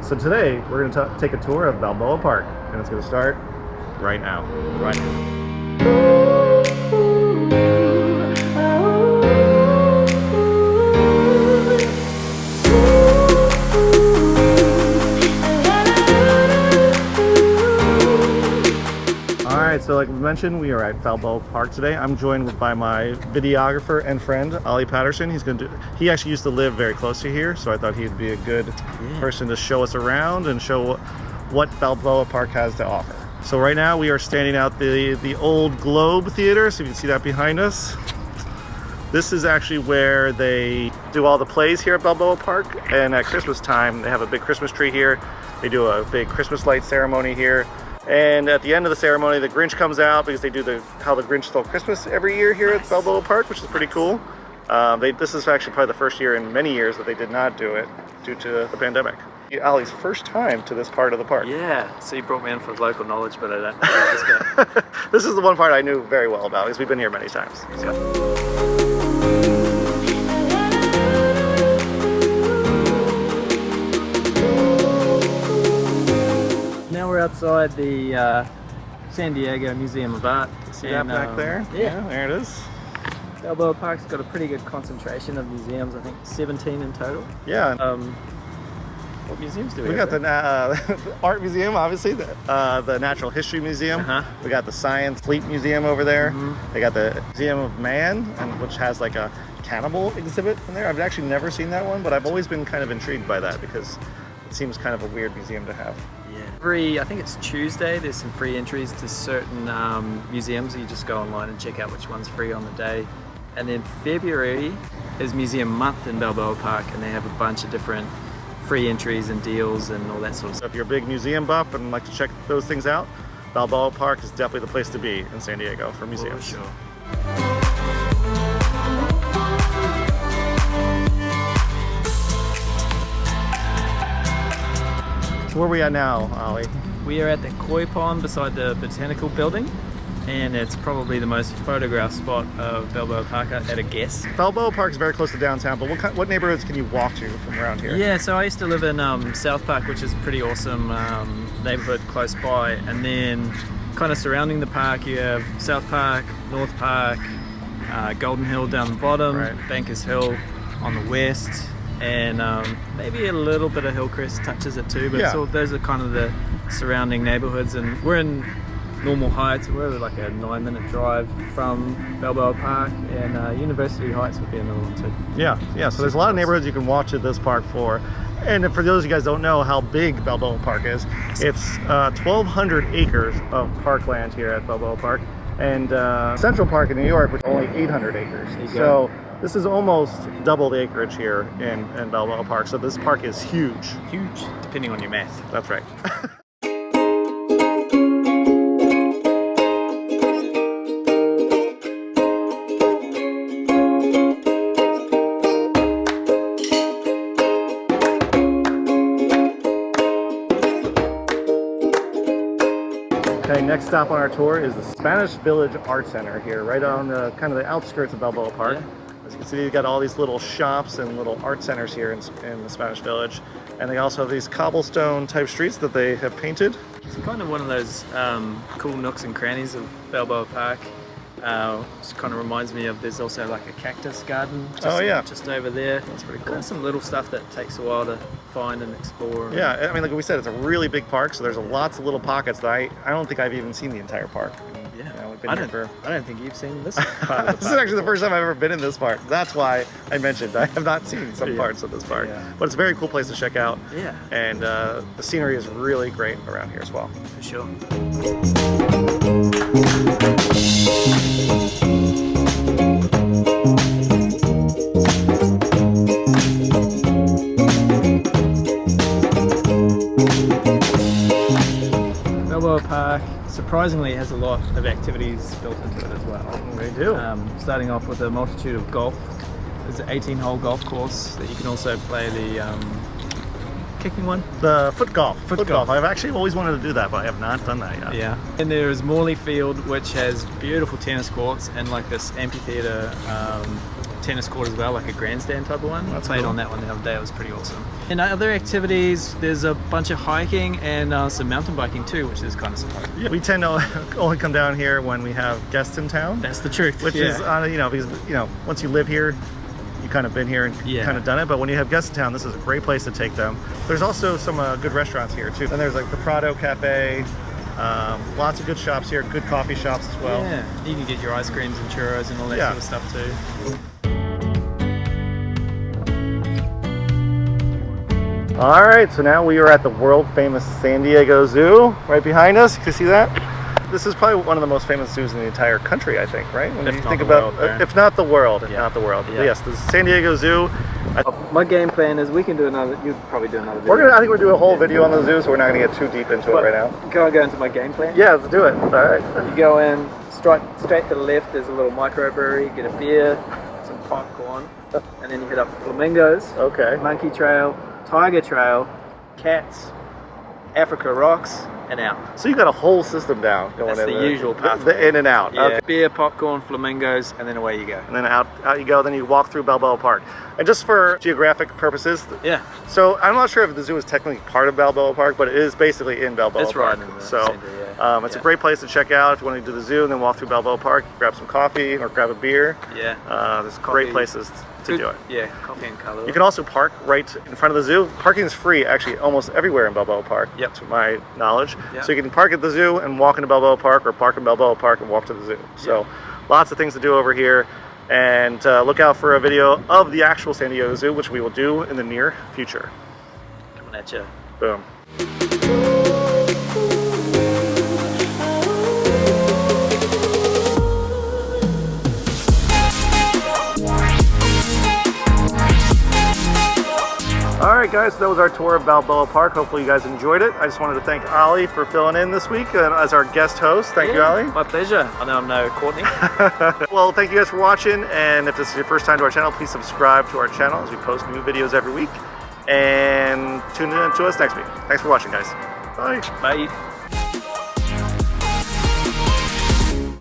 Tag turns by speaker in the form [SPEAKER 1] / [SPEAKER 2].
[SPEAKER 1] So today we're going to take a tour of Balboa Park, and it's going to start right now.
[SPEAKER 2] Right now.
[SPEAKER 1] Alright, so like we mentioned, we are at Balboa Park today. I'm joined by my videographer and friend, Ollie Patterson. He actually used to live very close to here, so I thought he'd be a good person to show us around and show what Balboa Park has to offer. So right now we are standing out the old Globe Theater, so you can see that behind us. This is actually where they do all the plays here at Balboa Park, and at Christmas time they have a big Christmas tree here. They do a big Christmas light ceremony here. And at the end of the ceremony, the Grinch comes out because they do How the Grinch Stole Christmas every year here at Balboa Park, which is pretty cool. This is actually probably the first year in many years that they did not do it due to the pandemic. Ollie's first time to this part of the park.
[SPEAKER 2] Yeah, so you brought me in for local knowledge, but I don't.
[SPEAKER 1] This is the one part I knew very well about because we've been here many times. So.
[SPEAKER 2] We're outside the San Diego Museum of Art.
[SPEAKER 1] See that back there? Yeah, there it is.
[SPEAKER 2] Balboa Park's got a pretty good concentration of museums, I think 17 in total.
[SPEAKER 1] Yeah.
[SPEAKER 2] What museums do we
[SPEAKER 1] have? We got the Art Museum, obviously, the Natural History Museum. We got the Science Fleet Museum over there. They got the Museum of Man, which has like a cannibal exhibit in there. I've actually never seen that one, but I've always been kind of intrigued by that because it seems kind of a weird museum to have.
[SPEAKER 2] I think it's Tuesday, there's some free entries to certain museums. You just go online and check out which one's free on the day. And then February is Museum Month in Balboa Park, and they have a bunch of different free entries and deals and all that sort of
[SPEAKER 1] stuff.
[SPEAKER 2] stuff.
[SPEAKER 1] If you're a big museum buff and like to check those things out, Balboa Park is definitely the place to be in San Diego for museums.
[SPEAKER 2] For sure.
[SPEAKER 1] Where are we at now, Ollie?
[SPEAKER 2] We are at the koi pond beside the botanical building, and it's probably the most photographed spot of Balboa Park at a guess.
[SPEAKER 1] Balboa Park is very close to downtown, but what neighborhoods can you walk to from around here?
[SPEAKER 2] Yeah, so I used to live in South Park, which is a pretty awesome neighborhood close by, and then kind of surrounding the park you have South Park, North Park, Golden Hill down the bottom, Bankers Hill on the west, and maybe a little bit of Hillcrest touches it too, but those are kind of the surrounding neighborhoods, and we're in Normal Heights. We're like a 9-minute drive from Balboa Park, and University Heights would be another one too.
[SPEAKER 1] Yeah, so there's a lot of neighborhoods you can walk to this park for. And for those of you guys who don't know how big Balboa Park is, it's 1,200 acres of parkland here at Balboa Park, and Central Park in New York, which is only 800 acres. So this is almost double the acreage here in Balboa Park. So this park is huge.
[SPEAKER 2] Huge, depending on your math.
[SPEAKER 1] That's right. Okay, next stop on our tour is the Spanish Village Art Center here, right on the kind of the outskirts of Balboa Park. As you can see, you've got all these little shops and little art centers here in the Spanish Village. And they also have these cobblestone type streets that they have painted.
[SPEAKER 2] It's kind of one of those cool nooks and crannies of Balboa Park. It kind of reminds me of, there's also like a cactus garden just over there.
[SPEAKER 1] That's pretty cool.
[SPEAKER 2] Some little stuff that takes a while to find and explore.
[SPEAKER 1] Yeah, I mean, like we said, it's a really big park, so there's lots of little pockets that I don't think I've even seen the entire park.
[SPEAKER 2] I don't think you've seen this part of the park.
[SPEAKER 1] This is actually the first time I've ever been in this park. That's why I mentioned I have not seen some parts of this park. But it's a very cool place to check out.
[SPEAKER 2] Yeah.
[SPEAKER 1] And the scenery is really great around here as well.
[SPEAKER 2] For sure. Balboa Park surprisingly has a lot of activities built into it as well.
[SPEAKER 1] They do.
[SPEAKER 2] Starting off with a multitude of golf. There's an 18-hole golf course that you can also play the kicking one.
[SPEAKER 1] The foot golf. Foot golf. I've actually always wanted to do that, but I have not done that yet.
[SPEAKER 2] Yeah. And there is Morley Field, which has beautiful tennis courts and like this amphitheater tennis court as well, like a grandstand type of one.
[SPEAKER 1] That's
[SPEAKER 2] I played
[SPEAKER 1] cool.
[SPEAKER 2] on that one the other day. It was pretty awesome. And other activities, there's a bunch of hiking and some mountain biking too, which is kind of fun.
[SPEAKER 1] Yeah, we tend to only come down here when we have guests in town.
[SPEAKER 2] That's the truth.
[SPEAKER 1] Which is, because once you live here, you kind of been here and kind of done it. But when you have guests in town, this is a great place to take them. There's also some good restaurants here too. And there's like the Prado Cafe. Lots of good shops here, good coffee shops as well.
[SPEAKER 2] Yeah, you can get your ice creams and churros and all that sort of stuff too.
[SPEAKER 1] All right, so now we are at the world famous San Diego Zoo right behind us. You can see that? This is probably one of the most famous zoos in the entire country, I think, right? When
[SPEAKER 2] If
[SPEAKER 1] you
[SPEAKER 2] not
[SPEAKER 1] think
[SPEAKER 2] the
[SPEAKER 1] about,
[SPEAKER 2] world,
[SPEAKER 1] if not the world, if
[SPEAKER 2] Yeah.
[SPEAKER 1] not the world.
[SPEAKER 2] Yeah.
[SPEAKER 1] Yes, the San Diego Zoo.
[SPEAKER 2] My game plan is we can do another. You probably do another video.
[SPEAKER 1] I think we're doing a whole video on the zoo, so we're not going to get too deep into it right now.
[SPEAKER 2] Can I go into my game plan?
[SPEAKER 1] Yeah, let's do it. All right.
[SPEAKER 2] You go in, straight to the left. There's a little microbrewery. Get a beer, some popcorn, and then you hit up Flamingos,
[SPEAKER 1] Okay.
[SPEAKER 2] Monkey Trail, Tiger Trail, Cats, Africa Rocks, and out.
[SPEAKER 1] So you got a whole system down going
[SPEAKER 2] That's
[SPEAKER 1] in
[SPEAKER 2] the
[SPEAKER 1] there.
[SPEAKER 2] usual
[SPEAKER 1] The
[SPEAKER 2] pathway.
[SPEAKER 1] in and out.
[SPEAKER 2] Yeah.
[SPEAKER 1] Okay.
[SPEAKER 2] Beer, popcorn, flamingos, and then away you go.
[SPEAKER 1] And then out you go. Then you walk through Balboa Park. And just for geographic purposes,
[SPEAKER 2] Yeah,
[SPEAKER 1] so I'm not sure if the zoo is technically part of Balboa Park, but it is basically in Balboa
[SPEAKER 2] it's
[SPEAKER 1] Park.
[SPEAKER 2] right in the
[SPEAKER 1] So
[SPEAKER 2] center, yeah.
[SPEAKER 1] it's a great place to check out if you want to do the zoo and then walk through Balboa Park, grab some coffee or grab a beer.
[SPEAKER 2] Yeah.
[SPEAKER 1] There's great places to do it.
[SPEAKER 2] Yeah, coffee and colour.
[SPEAKER 1] You can also park right in front of the zoo. Parking is free actually almost everywhere in Balboa Park, to my knowledge.
[SPEAKER 2] Yep.
[SPEAKER 1] So you can park at the zoo and walk into Balboa Park, or park in Balboa Park and walk to the zoo. So lots of things to do over here. And look out for a video of the actual San Diego Zoo, which we will do in the near future.
[SPEAKER 2] Coming at you.
[SPEAKER 1] Boom. Alright guys, that was our tour of Balboa Park. Hopefully you guys enjoyed it. I just wanted to thank Ollie for filling in this week as our guest host. Thank you, Ollie.
[SPEAKER 2] My pleasure. I know I'm no Courtney.
[SPEAKER 1] Well, thank you guys for watching, and if this is your first time to our channel, please subscribe to our channel as we post new videos every week. And tune in to us next week. Thanks for watching, guys. Bye.
[SPEAKER 2] Bye.